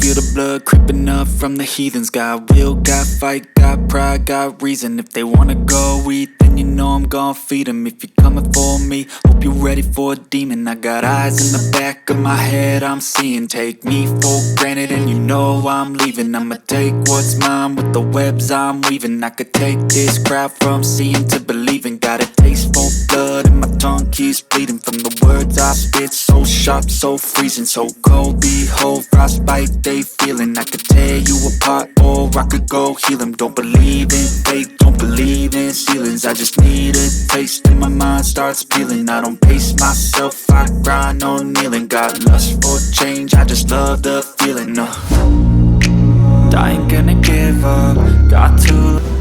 feel the blood creeping up from the heathens. Got will, got fight, got pride, got reason. If they wanna go eat, then you know I'm gon' feed them. If you're coming for me, hope you're ready for a demon. I got eyes in the back of my head, I'm seeing. Take me for granted and you know I'm leaving. I'ma take what's mine with the webs I'm weaving. I could take this crowd from seeing to believing. Got a taste for blood and my tongue keeps bleeding from the words I spit. So sharp, so freezing, so cold. Behold, frostbite they feeling. I could tear you apart or I could go heal them. Don't believe in fate, don't believe in ceilings. I just need a taste and my mind starts peeling. I don't pace myself, I grind on kneeling. Got lust for change, I just love the feeling. I ain't gonna give up, got to